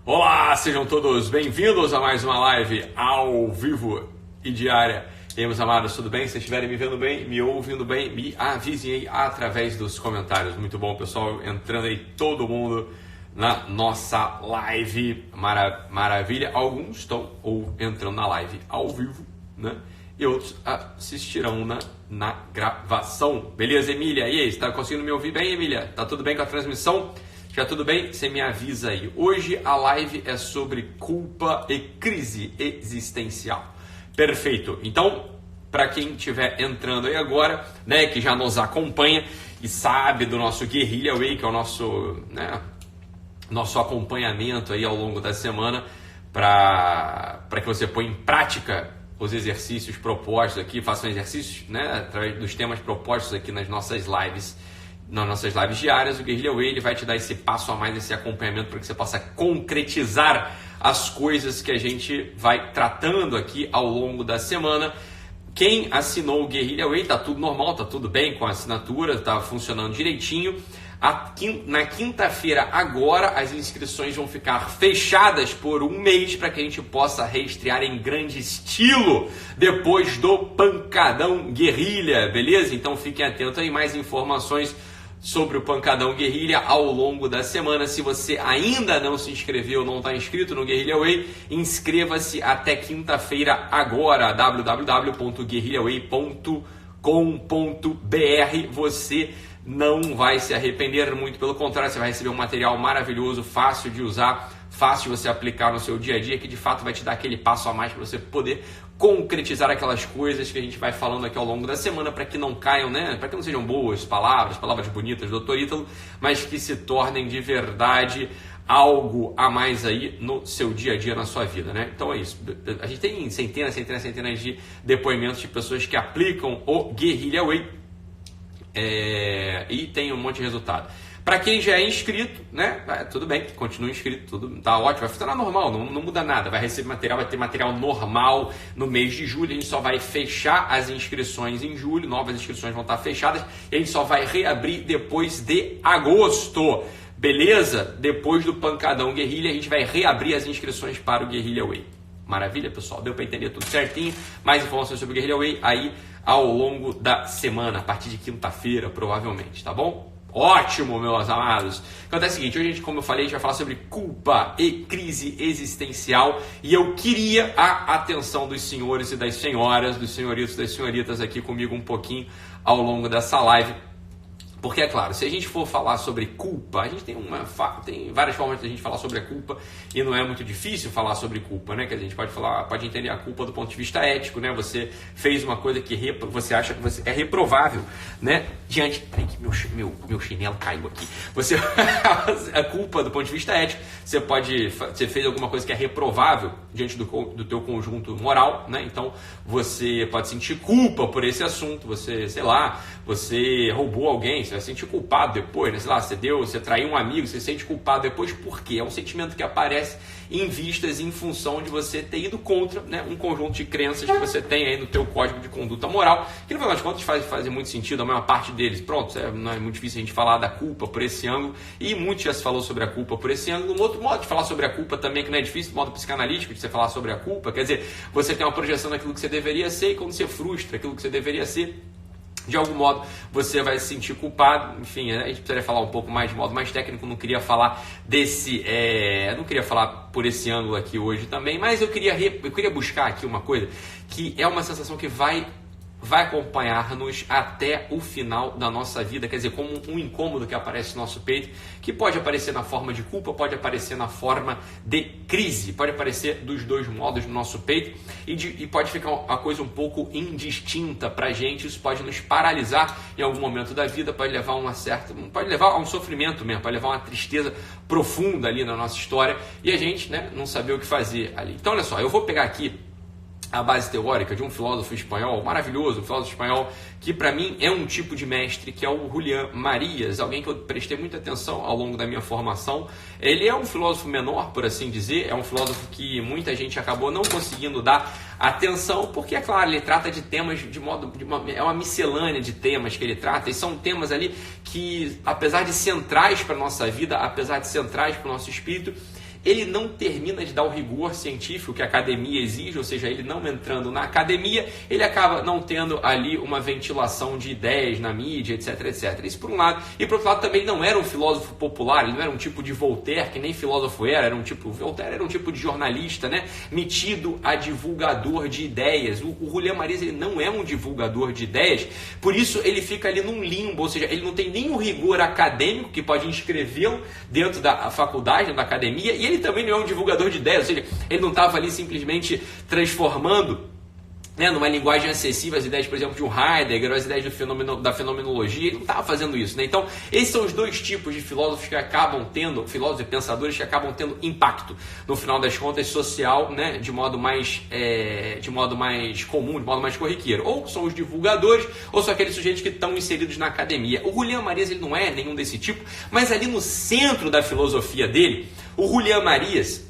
Olá, sejam todos bem-vindos a mais uma live ao vivo e diária. E aí, meus amados, tudo bem? Se estiverem me vendo bem, me ouvindo bem, me avisem aí através dos comentários. Muito bom, pessoal, entrando aí todo mundo na nossa live. Maravilha. Alguns estão entrando na live ao vivo, né? E outros assistirão na gravação. Beleza, Emília? E aí, você tá conseguindo me ouvir bem, Emília? Tá tudo bem com a transmissão? Já tudo bem? Você me avisa aí. Hoje a live é sobre culpa e crise existencial. Perfeito. Então, para quem estiver entrando aí agora, né, que já nos acompanha e sabe do nosso Guerrilla Way, que é o nosso acompanhamento aí ao longo da semana, para que você ponha em prática os exercícios propostos aqui, façam exercícios, né, através dos temas propostos aqui nas nossas lives diárias. O Guerrilla Way, ele vai te dar esse passo a mais, esse acompanhamento para que você possa concretizar as coisas que a gente vai tratando aqui ao longo da semana. Quem assinou o Guerrilla Way, tá tudo normal, tá tudo bem com a assinatura, tá funcionando direitinho. Na quinta-feira agora as inscrições vão ficar fechadas por um mês para que a gente possa reestrear em grande estilo depois do Pancadão Guerrilla, beleza? Então fiquem atentos aí, mais informações sobre o Pancadão Guerrilla ao longo da semana. Se você ainda não se inscreveu, não está inscrito no Guerrilla Way, inscreva-se até quinta-feira agora, www.guerrillaway.com.br. Você não vai se arrepender, muito pelo contrário, você vai receber um material maravilhoso, fácil de usar, fácil de você aplicar no seu dia a dia, que de fato vai te dar aquele passo a mais para você poder concretizar aquelas coisas que a gente vai falando aqui ao longo da semana, para que não caiam, né? Para que não sejam boas palavras bonitas do Dr. Ítalo, mas que se tornem de verdade algo a mais aí no seu dia a dia, na sua vida, né? Então é isso. A gente tem centenas de depoimentos de pessoas que aplicam o Guerrilla Way e tem um monte de resultado. Para quem já é inscrito, né? Tudo bem, continua inscrito, tudo tá ótimo, vai funcionar normal, não muda nada, vai receber material, vai ter material normal no mês de julho. A gente só vai fechar as inscrições em julho, novas inscrições vão estar fechadas e a gente só vai reabrir depois de agosto, beleza? Depois do Pancadão Guerrilla, a gente vai reabrir as inscrições para o Guerrilla Way. Maravilha, pessoal? Deu para entender tudo certinho? Mais informações sobre o Guerrilla Way aí ao longo da semana, a partir de quinta-feira, provavelmente, tá bom? Ótimo, meus amados. Acontece o seguinte, hoje a gente, como eu falei, a gente vai falar sobre culpa e crise existencial e eu queria a atenção dos senhores e das senhoras, dos senhoritos e das senhoritas aqui comigo um pouquinho ao longo dessa live. Porque, é claro, se a gente for falar sobre culpa, a gente tem várias formas de a gente falar sobre a culpa e não é muito difícil falar sobre culpa, né? Que a gente pode entender a culpa do ponto de vista ético, né? Você fez uma coisa que você acha que é reprovável, né? Peraí que meu chinelo caiu aqui. A culpa do ponto de vista ético, você fez alguma coisa que é reprovável diante do teu conjunto moral, né? Então, você pode sentir culpa por esse assunto, você roubou alguém, você vai se sentir culpado depois, né? Sei lá, você traiu um amigo, você se sente culpado depois, por quê? É um sentimento que aparece em vistas, em função de você ter ido contra, né, um conjunto de crenças que você tem aí no teu código de conduta moral, que no final das contas faz muito sentido, a maior parte deles. Pronto, não é muito difícil a gente falar da culpa por esse ângulo, e muito já se falou sobre a culpa por esse ângulo. Um outro modo de falar sobre a culpa também, que não é difícil, modo psicanalítico de você falar sobre a culpa, quer dizer, você tem uma projeção daquilo que você deveria ser, e quando você frustra aquilo que você deveria ser, de algum modo você vai se sentir culpado. Enfim, a gente precisaria falar um pouco mais de modo mais técnico, não queria falar não queria falar por esse ângulo aqui hoje também, mas eu queria buscar aqui uma coisa que é uma sensação que vai acompanhar-nos até o final da nossa vida, quer dizer, como um incômodo que aparece no nosso peito, que pode aparecer na forma de culpa, pode aparecer na forma de crise, pode aparecer dos dois modos no nosso peito e pode ficar uma coisa um pouco indistinta pra gente. Isso pode nos paralisar em algum momento da vida, pode levar a um sofrimento mesmo, pode levar a uma tristeza profunda ali na nossa história e a gente, né, não saber o que fazer ali. Então, olha só, eu vou pegar aqui a base teórica de um filósofo espanhol maravilhoso, um filósofo espanhol que para mim é um tipo de mestre, que é o Julián Marías, alguém que eu prestei muita atenção ao longo da minha formação. Ele é um filósofo menor, por assim dizer, é um filósofo que muita gente acabou não conseguindo dar atenção, porque, é claro, ele trata de temas é uma miscelânea de temas que ele trata, e são temas ali que, apesar de centrais para a nossa vida, apesar de centrais para o nosso espírito, ele não termina de dar o rigor científico que a academia exige, ou seja, ele não entrando na academia, ele acaba não tendo ali uma ventilação de ideias na mídia, etc, etc. Isso por um lado. E por outro lado também não era um filósofo popular, ele não era um tipo de Voltaire, que nem filósofo era um tipo, Voltaire era um tipo de jornalista, né, metido a divulgador de ideias. O Julián Marías, ele não é um divulgador de ideias, por isso ele fica ali num limbo, ou seja, ele não tem nenhum rigor acadêmico que pode inscrevê-lo dentro da faculdade, da academia, e ele também não é um divulgador de ideias, ou seja, ele não estava ali simplesmente transformando, né, numa linguagem acessível as ideias, por exemplo, de um Heidegger, ou as ideias da fenomenologia. Ele não estava fazendo isso, né? Então, esses são os dois tipos de filósofos que acabam tendo, filósofos e pensadores que acabam tendo impacto, no final das contas, social, né, de modo mais comum, de modo mais corriqueiro. Ou são os divulgadores, ou são aqueles sujeitos que estão inseridos na academia. O Julián Marías, ele não é nenhum desse tipo, mas ali no centro da filosofia dele, o Julián Marías,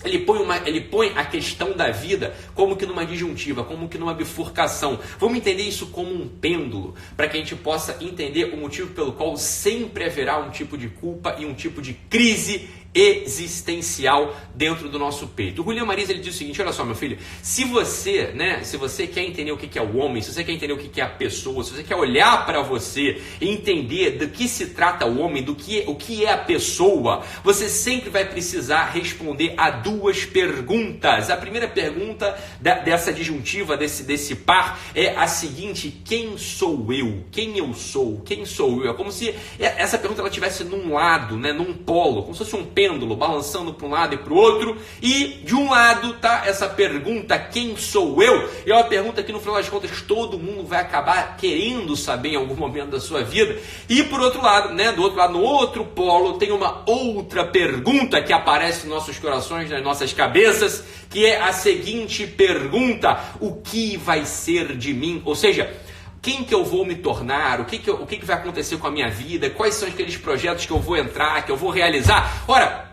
ele põe a questão da vida como que numa disjuntiva, como que numa bifurcação. Vamos entender isso como um pêndulo, para que a gente possa entender o motivo pelo qual sempre haverá um tipo de culpa e um tipo de crise existencial dentro do nosso peito. O Julián Marías, ele diz o seguinte: olha só, meu filho, se você quer entender o que é o homem, se você quer entender o que é a pessoa, se você quer olhar para você e entender do que se trata o homem, o que é a pessoa, você sempre vai precisar responder a duas perguntas. A primeira pergunta dessa disjuntiva, desse par, é a seguinte: quem sou eu? Quem eu sou? Quem sou eu? É como se essa pergunta ela estivesse num lado, né, num polo, como se fosse um pêndulo balançando para um lado e para o outro, e de um lado tá essa pergunta, quem sou eu? E é uma pergunta que no final das contas todo mundo vai acabar querendo saber em algum momento da sua vida. E por outro lado, né, do outro lado, no outro polo, tem uma outra pergunta que aparece nos nossos corações, nas nossas cabeças, que é a seguinte pergunta: o que vai ser de mim? Ou seja, quem que eu vou me tornar? O que vai acontecer com a minha vida? Quais são aqueles projetos que eu vou entrar, que eu vou realizar? Ora,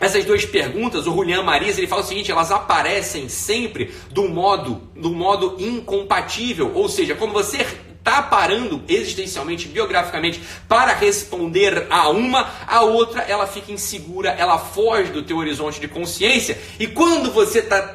essas duas perguntas, o Julián Marías, ele fala o seguinte: elas aparecem sempre do modo incompatível. Ou seja, quando você está parando existencialmente, biograficamente, para responder a uma, a outra ela fica insegura, ela foge do teu horizonte de consciência. E quando você está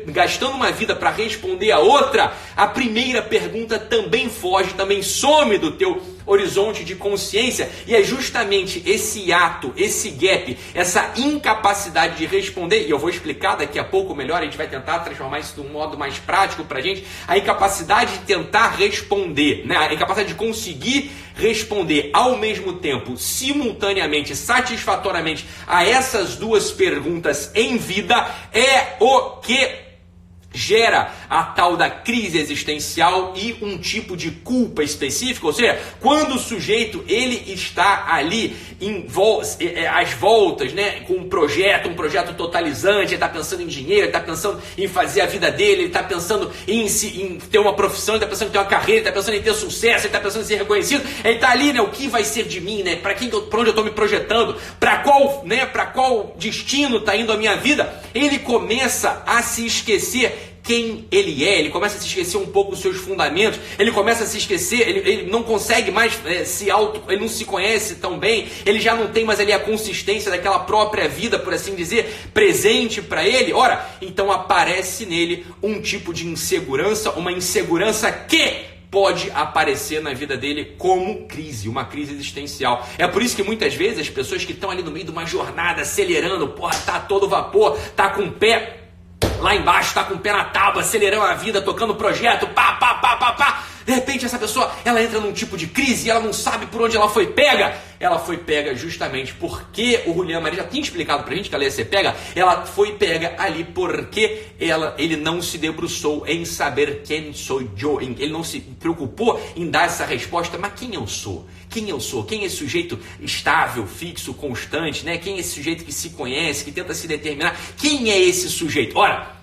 gastando uma vida para responder a outra, a primeira pergunta também foge, também some do teu horizonte de consciência. E é justamente esse ato, esse gap, essa incapacidade de responder, e eu vou explicar daqui a pouco melhor, a gente vai tentar transformar isso de um modo mais prático para a gente, a incapacidade de tentar responder, né? A incapacidade de conseguir responder ao mesmo tempo, simultaneamente, satisfatoriamente a essas duas perguntas em vida é o que gera a tal da crise existencial e um tipo de culpa específica. Ou seja, quando o sujeito ele está ali às voltas, né, com um projeto totalizante, ele está pensando em dinheiro, ele está pensando em fazer a vida dele, ele está pensando em ter uma profissão, ele está pensando em ter uma carreira, ele está pensando em ter sucesso, ele está pensando em ser reconhecido, ele está ali, né, o que vai ser de mim, né, para onde eu estou me projetando, para qual destino está indo a minha vida, ele começa a se esquecer quem ele é, ele começa a se esquecer um pouco dos seus fundamentos, ele começa a se esquecer, ele não consegue mais ele não se conhece tão bem, ele já não tem mais ali a consistência daquela própria vida, por assim dizer, presente para ele. Ora, então aparece nele um tipo de insegurança, uma insegurança que pode aparecer na vida dele como crise, uma crise existencial. É por isso que muitas vezes as pessoas que estão ali no meio de uma jornada, acelerando, tá a todo vapor, tá com o pé lá embaixo, tá com o pé na tábua, acelerando a vida, tocando projeto, pá. De repente essa pessoa, ela entra num tipo de crise e ela não sabe por onde ela foi pega. Ela foi pega justamente porque o Julián Marías já tinha explicado pra gente que ela ia ser pega. Ela foi pega ali porque ele não se debruçou em saber quem sou eu. Ele não se preocupou em dar essa resposta. Mas quem eu sou? Quem eu sou? Quem é esse sujeito estável, fixo, constante, né? Quem é esse sujeito que se conhece, que tenta se determinar? Quem é esse sujeito? Ora,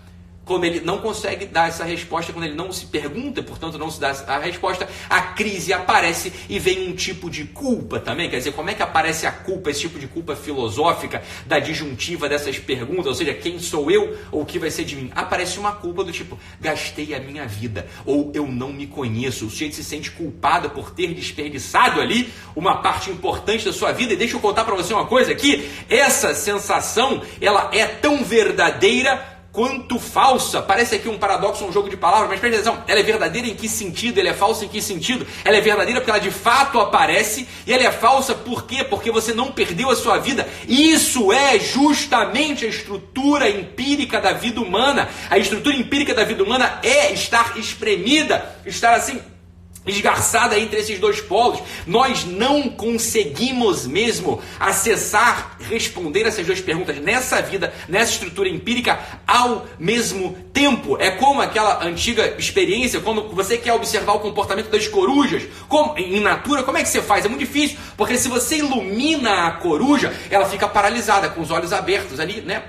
quando ele não consegue dar essa resposta, quando ele não se pergunta, portanto não se dá a resposta, a crise aparece e vem um tipo de culpa também. Quer dizer, como é que aparece a culpa, esse tipo de culpa filosófica da disjuntiva dessas perguntas, ou seja, quem sou eu ou o que vai ser de mim? Aparece uma culpa do tipo, gastei a minha vida, ou eu não me conheço. O sujeito se sente culpado por ter desperdiçado ali uma parte importante da sua vida. E deixa eu contar para você uma coisa aqui, essa sensação, ela é tão verdadeira quanto falsa. Parece aqui um paradoxo, um jogo de palavras, mas presta atenção, ela é verdadeira em que sentido? Ela é falsa em que sentido? Ela é verdadeira porque ela de fato aparece, e ela é falsa por quê? Porque você não perdeu a sua vida. Isso é justamente a estrutura empírica da vida humana. A estrutura empírica da vida humana é estar espremida, estar assim, esgarçada entre esses dois polos. Nós não conseguimos mesmo acessar, responder essas duas perguntas nessa vida, nessa estrutura empírica ao mesmo tempo. É como aquela antiga experiência, quando você quer observar o comportamento das corujas em natura, como é que você faz? É muito difícil, porque se você ilumina a coruja, ela fica paralisada, com os olhos abertos ali, né?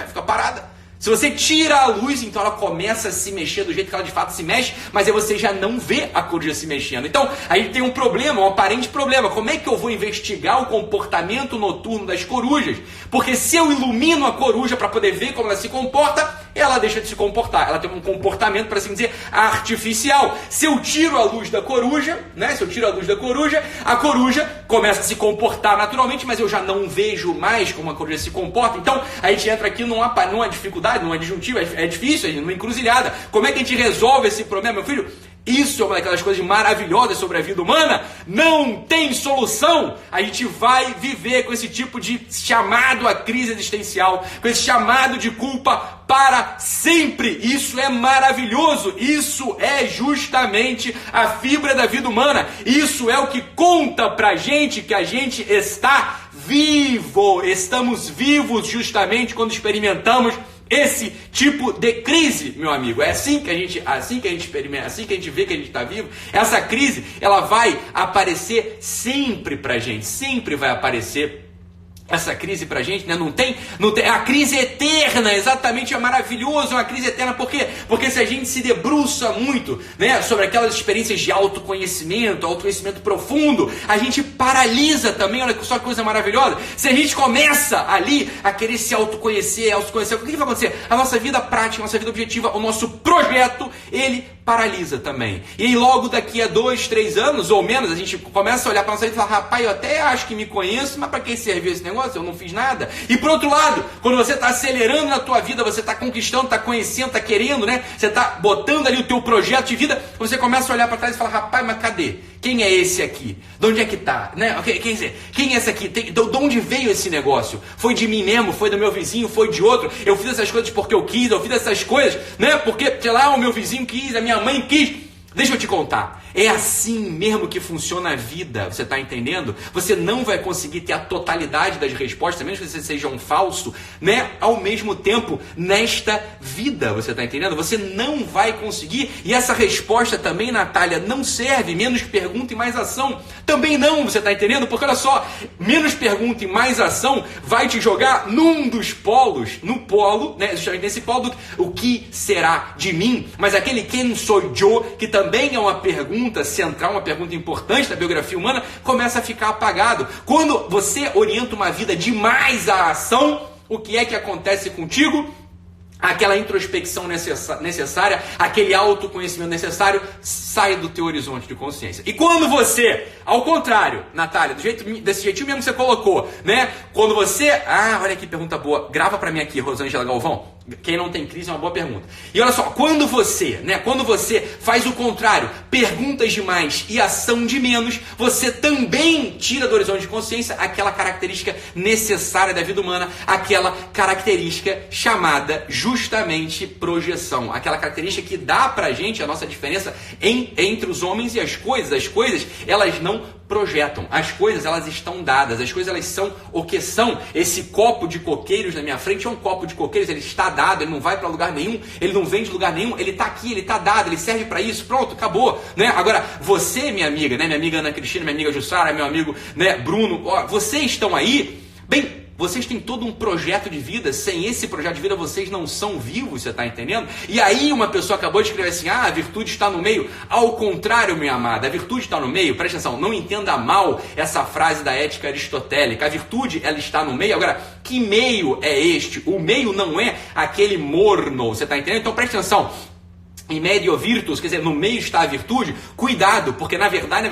Fica parada. Se você tira a luz, então ela começa a se mexer do jeito que ela de fato se mexe, mas aí você já não vê a coruja se mexendo. Então, aí tem um problema, um aparente problema. Como é que eu vou investigar o comportamento noturno das corujas? Porque se eu ilumino a coruja para poder ver como ela se comporta, ela deixa de se comportar. Ela tem um comportamento, para assim dizer, artificial. Se eu tiro a luz da coruja, né? Se eu tiro a luz da coruja, a coruja começa a se comportar naturalmente, mas eu já não vejo mais como a coruja se comporta. Então, a gente entra aqui numa dificuldade, numa disjuntiva, é difícil, numa encruzilhada. Como é que a gente resolve esse problema, meu filho? Isso é uma daquelas coisas maravilhosas sobre a vida humana. Não tem solução. A gente vai viver com esse tipo de chamado à crise existencial, com esse chamado de culpa para sempre. Isso é maravilhoso. Isso é justamente a fibra da vida humana. Isso é o que conta pra gente que a gente está vivo. Estamos vivos justamente quando experimentamos esse tipo de crise, meu amigo. É assim que a gente experimenta, assim que a gente vê que a gente está vivo. Essa crise, ela vai aparecer sempre pra gente, sempre vai aparecer essa crise pra gente, né? Não tem, a crise eterna, exatamente, é maravilhoso, é uma crise eterna, por quê? Porque se a gente se debruça muito, né, sobre aquelas experiências de autoconhecimento profundo, a gente paralisa também. Olha só que coisa maravilhosa. Se a gente começa ali a querer se autoconhecer, o que vai acontecer? A nossa vida prática, a nossa vida objetiva, o nosso projeto, ele paralisa também. E aí logo daqui a 2, 3 anos ou menos, a gente começa a olhar para nossa vida e falar, rapaz, eu até acho que me conheço, mas para que serviu esse negócio? Eu não fiz nada. E por outro lado, quando você está acelerando na tua vida, você está conquistando, está conhecendo, está querendo, né? Você está botando ali o teu projeto de vida, você começa a olhar para trás e falar, rapaz, mas cadê? Quem é esse aqui? De onde é que está? Né? Quem é esse aqui? De onde veio esse negócio? Foi de mim mesmo? Foi do meu vizinho? Foi de outro? Eu fiz essas coisas porque eu quis, eu fiz essas coisas, né? Porque, sei lá, o meu vizinho quis, a minha mãe quis. Deixa eu te contar, é assim mesmo que funciona a vida, você está entendendo? Você não vai conseguir ter a totalidade das respostas, mesmo que você seja um falso, né? Ao mesmo tempo, nesta vida, você está entendendo? Você não vai conseguir, e essa resposta também, Natália, não serve, menos pergunta e mais ação, também não, você está entendendo? Porque olha só, menos pergunta e mais ação vai te jogar num dos polos, no polo, né? Justamente nesse polo do o que será de mim, mas aquele quem sou eu, que também é uma pergunta central, uma pergunta importante da biografia humana, começa a ficar apagado. Quando você orienta uma vida demais à ação, o que é que acontece contigo? Aquela introspecção necessária, aquele autoconhecimento necessário, sai do teu horizonte de consciência. E quando você, ao contrário, Natália, desse jeitinho mesmo que você colocou, né? Quando você... olha que pergunta boa. Grava pra mim aqui, Rosângela Galvão. Quem não tem crise é uma boa pergunta. E olha só, quando você faz o contrário, perguntas demais e ação de menos, você também tira do horizonte de consciência aquela característica necessária da vida humana, aquela característica chamada justamente projeção. Aquela característica que dá pra gente a nossa diferença entre os homens e as coisas. As coisas, elas não projetam. As coisas, elas estão dadas. As coisas, elas são o que são. Esse copo de coqueiros na minha frente é um copo de coqueiros, ele está dado, ele não vai para lugar nenhum, ele não vem de lugar nenhum, ele está aqui, ele está dado, ele serve para isso, pronto, acabou, né? Agora, você, minha amiga, né? Minha amiga Ana Cristina, minha amiga Jussara, meu amigo, né, Bruno, vocês estão aí, bem, vocês têm todo um projeto de vida, sem esse projeto de vida vocês não são vivos, você está entendendo? E aí uma pessoa acabou de escrever assim, a virtude está no meio. Ao contrário, minha amada, a virtude está no meio, presta atenção, não entenda mal essa frase da ética aristotélica, a virtude ela está no meio. Agora, que meio é este? O meio não é aquele morno, você está entendendo? Então presta atenção. Em medio virtus, quer dizer, no meio está a virtude, cuidado, porque na verdade,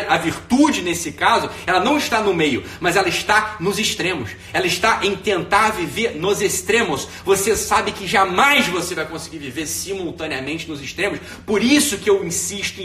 a virtude nesse caso, ela não está no meio, mas ela está nos extremos. Ela está em tentar viver nos extremos. Você sabe que jamais você vai conseguir viver simultaneamente nos extremos. Por isso que eu insisto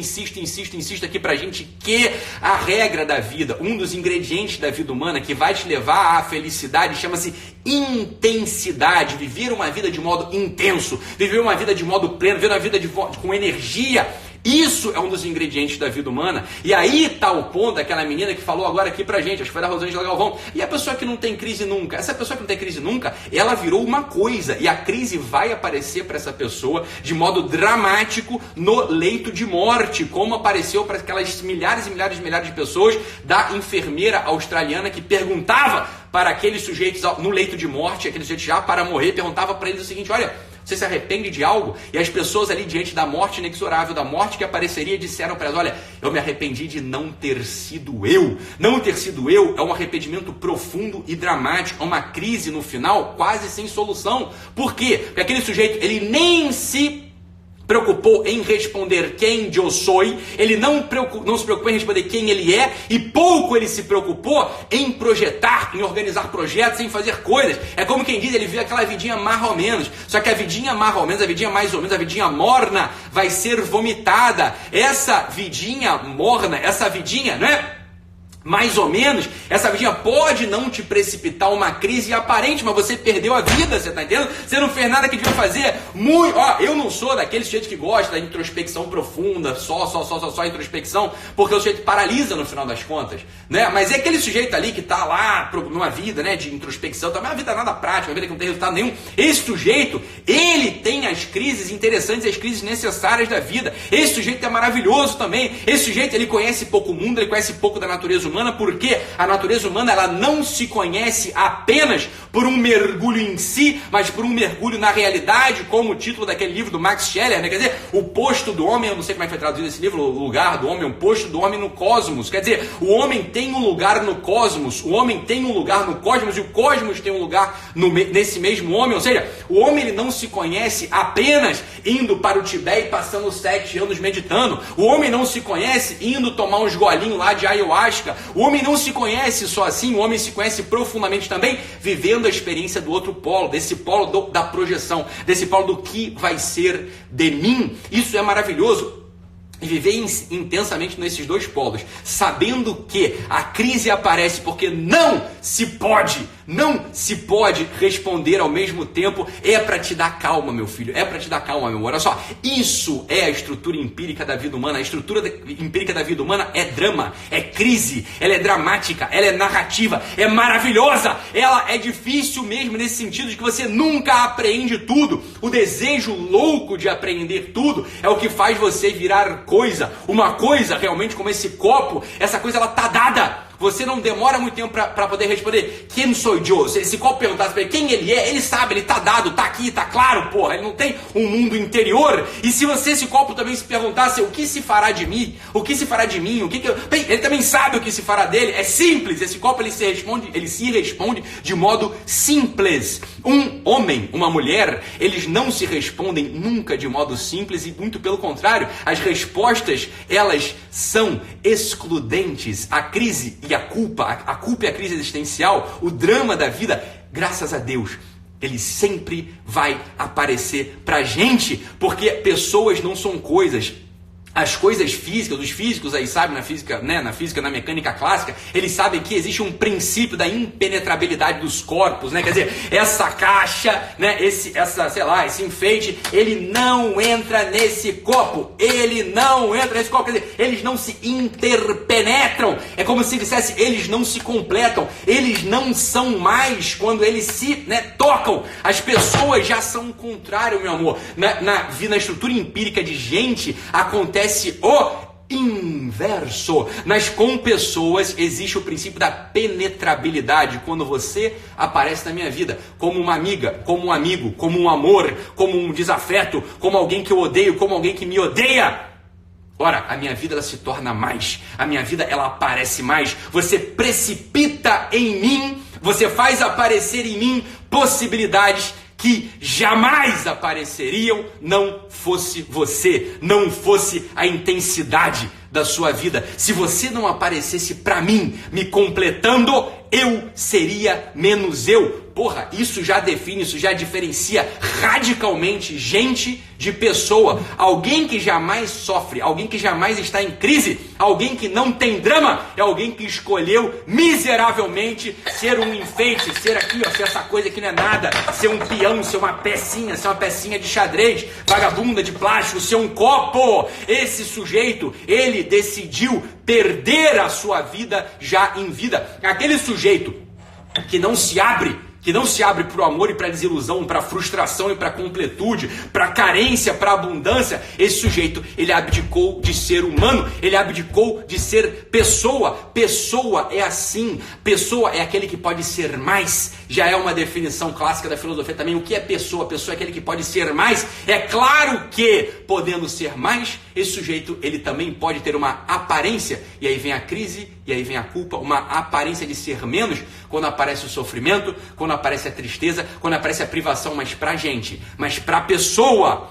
aqui pra gente que a regra da vida, um dos ingredientes da vida humana que vai te levar à felicidade, chama-se intensidade. Viver uma vida de modo intenso, viver uma vida de modo pleno, viver uma vida com energia. Isso é um dos ingredientes da vida humana. E aí está o ponto daquela menina que falou agora aqui pra gente, acho que foi da Rosângela Galvão. E a pessoa que não tem crise nunca? Essa pessoa que não tem crise nunca, ela virou uma coisa. E a crise vai aparecer para essa pessoa de modo dramático no leito de morte, como apareceu para aquelas milhares e milhares de pessoas da enfermeira australiana que perguntava para aqueles sujeitos no leito de morte, aqueles sujeitos já para morrer, perguntava para eles o seguinte, olha, você se arrepende de algo? E as pessoas ali diante da morte inexorável, da morte que apareceria, disseram para elas, olha, eu me arrependi de não ter sido eu. Não ter sido eu é um arrependimento profundo e dramático, é uma crise no final quase sem solução. Por quê? Porque aquele sujeito, ele nem se preocupou em responder quem eu sou, ele não se preocupou em responder quem ele é, e pouco ele se preocupou em projetar, em organizar projetos, em fazer coisas. É como quem diz, ele viu aquela vidinha mais ou menos, só que a vidinha mais ou menos, a vidinha mais ou menos, a vidinha morna vai ser vomitada. Essa vidinha morna, essa vidinha, né? Mais ou menos, essa vidinha pode não te precipitar uma crise aparente, mas você perdeu a vida, você tá entendendo? Você não fez nada que devia fazer. Eu não sou daquele sujeito que gosta da introspecção profunda, só introspecção, porque o sujeito paralisa no final das contas, né? Mas é aquele sujeito ali que tá lá numa vida, né, de introspecção, também uma vida nada prática, uma vida que não tem resultado nenhum. Esse sujeito, ele tem as crises interessantes, as crises necessárias da vida. Esse sujeito é maravilhoso também. Esse sujeito, ele conhece pouco o mundo, ele conhece pouco da natureza humana, porque a natureza humana ela não se conhece apenas por um mergulho em si, mas por um mergulho na realidade, como o título daquele livro do Max Scheler, né? Quer dizer, o posto do homem, eu não sei como é que foi traduzido esse livro, o lugar do homem, o posto do homem no cosmos. Quer dizer, o homem tem um lugar no cosmos, o homem tem um lugar no cosmos e o cosmos tem um lugar nesse mesmo homem. Ou seja, o homem ele não se conhece apenas indo para o Tibete e passando 7 anos meditando. O homem não se conhece indo tomar uns golinhos lá de ayahuasca. O homem não se conhece só assim, o homem se conhece profundamente também, vivendo a experiência do outro polo, desse polo da projeção, desse polo do que vai ser de mim. Isso é maravilhoso. E viver intensamente nesses dois polos, sabendo que a crise aparece porque não se pode responder ao mesmo tempo, é para te dar calma, meu filho, é para te dar calma, meu amor. Olha só, isso é a estrutura empírica da vida humana. A estrutura empírica da vida humana é drama, é crise, ela é dramática, ela é narrativa, é maravilhosa, ela é difícil mesmo nesse sentido de que você nunca apreende tudo. O desejo louco de aprender tudo é o que faz você virar uma coisa realmente como esse copo. Essa coisa ela tá dada. Você não demora muito tempo para poder responder quem sou eu. Se esse copo perguntasse para ele quem ele é, ele sabe, ele tá dado, tá aqui, tá claro, porra. Ele não tem um mundo interior. E se esse copo também se perguntasse o que se fará de mim, o que se fará de mim, bem, ele também sabe o que se fará dele. É simples. Esse copo ele se responde de modo simples. Um homem, uma mulher, eles não se respondem nunca de modo simples e muito pelo contrário. As respostas, elas são excludentes. A crise e a culpa e a crise existencial, o drama da vida, graças a Deus, ele sempre vai aparecer pra gente, porque pessoas não são coisas. As coisas físicas, os físicos aí sabem, na física, né, na mecânica clássica, eles sabem que existe um princípio da impenetrabilidade dos corpos, né? Quer dizer, essa caixa, né, esse enfeite, ele não entra nesse copo, quer dizer, eles não se interpenetram. É como se dissesse, eles não se completam, eles não são mais quando eles se, né, tocam. As pessoas já são o contrário, meu amor. Na estrutura empírica de gente, acontece o inverso. Com pessoas existe o princípio da penetrabilidade. Quando você aparece na minha vida como uma amiga, como um amigo, como um amor, como um desafeto, como alguém que eu odeio, como alguém que me odeia, ora, a minha vida ela se torna mais, a minha vida ela aparece mais. Você precipita em mim, você faz aparecer em mim possibilidades que jamais apareceriam não fosse você, não fosse a intensidade da sua vida. Se você não aparecesse para mim, me completando, eu seria menos eu. Porra, isso já define, isso já diferencia radicalmente gente de pessoa. Alguém que jamais sofre, alguém que jamais está em crise, alguém que não tem drama, é alguém que escolheu miseravelmente ser um enfeite, ser aqui, ó, ser essa coisa que não é nada, ser um peão, ser uma pecinha de xadrez, vagabunda de plástico, ser um copo. Esse sujeito, ele decidiu perder a sua vida já em vida. Aquele sujeito que não se abre para o amor e para a desilusão, para a frustração e para a completude, para a carência, para a abundância, esse sujeito, ele abdicou de ser humano, ele abdicou de ser pessoa. Pessoa é assim, pessoa é aquele que pode ser mais, já é uma definição clássica da filosofia também. O que é pessoa? Pessoa é aquele que pode ser mais. É claro que, podendo ser mais, esse sujeito, ele também pode ter uma aparência, e aí vem a crise, e aí vem a culpa, uma aparência de ser menos, quando aparece o sofrimento, quando aparece a tristeza, quando aparece a privação, mas pra gente, mas pra pessoa,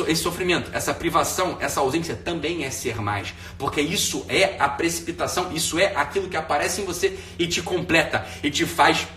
esse sofrimento, essa privação, essa ausência também é ser mais, porque isso é a precipitação, isso é aquilo que aparece em você e te completa, e te faz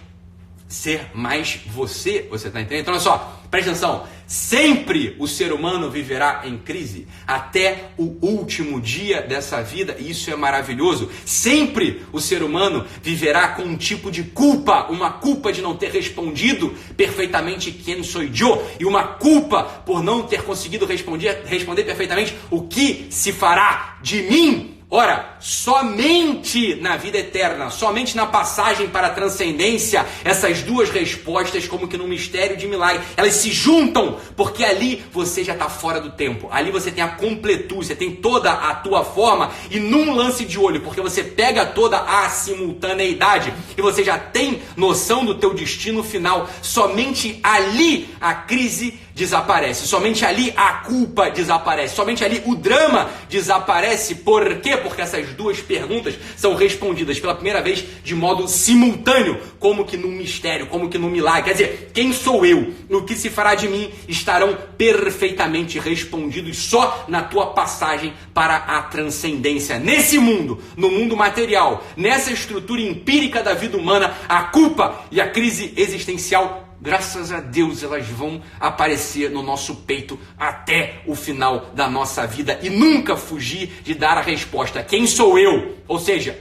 ser mais você tá entendendo? Então olha só, presta atenção, sempre o ser humano viverá em crise, até o último dia dessa vida, e isso é maravilhoso. Sempre o ser humano viverá com um tipo de culpa, uma culpa de não ter respondido perfeitamente quem sou eu, e uma culpa por não ter conseguido responder perfeitamente o que se fará de mim. Ora, somente na vida eterna, somente na passagem para a transcendência, essas duas respostas, como que num mistério de milagre, elas se juntam, porque ali você já está fora do tempo, ali você tem a completude, você tem toda a tua forma, e num lance de olho, porque você pega toda a simultaneidade, e você já tem noção do teu destino final, somente ali a crise desaparece, somente ali a culpa desaparece, somente ali o drama desaparece. Por quê? Porque essas duas perguntas são respondidas pela primeira vez de modo simultâneo, como que num mistério, como que num milagre. Quer dizer, quem sou eu? O que se fará de mim? Estarão perfeitamente respondidos só na tua passagem para a transcendência. Nesse mundo, no mundo material, nessa estrutura empírica da vida humana, a culpa e a crise existencial, graças a Deus, elas vão aparecer no nosso peito até o final da nossa vida e nunca fugir de dar a resposta: quem sou eu? Ou seja,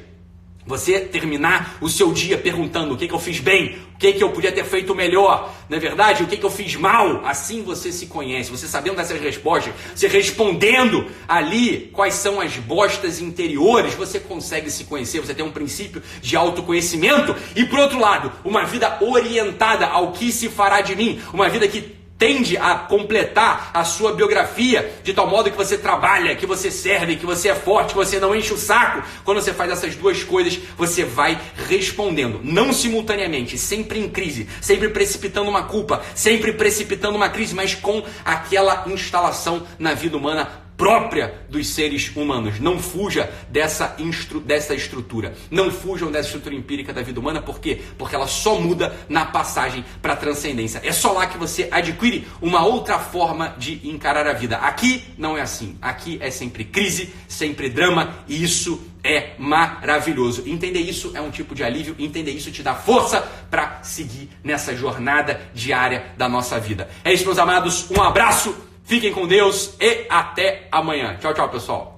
você terminar o seu dia perguntando o que eu fiz bem, o que eu podia ter feito melhor, não é verdade? O que eu fiz mal? Assim você se conhece, você sabendo dessas respostas, você respondendo ali quais são as bostas interiores, você consegue se conhecer, você tem um princípio de autoconhecimento. E por outro lado, uma vida orientada ao que se fará de mim, uma vida que tende a completar a sua biografia de tal modo que você trabalha, que você serve, que você é forte, que você não enche o saco. Quando você faz essas duas coisas, você vai respondendo, não simultaneamente, sempre em crise, sempre precipitando uma culpa, sempre precipitando uma crise, mas com aquela instalação na vida humana própria dos seres humanos. Não fuja dessa estrutura. Não fujam dessa estrutura empírica da vida humana. Por quê? Porque ela só muda na passagem para a transcendência. É só lá que você adquire uma outra forma de encarar a vida. Aqui não é assim. Aqui é sempre crise, sempre drama, e isso é maravilhoso. Entender isso é um tipo de alívio. Entender isso te dá força para seguir nessa jornada diária da nossa vida. É isso, meus amados. Um abraço. Fiquem com Deus e até amanhã. Tchau, tchau, pessoal.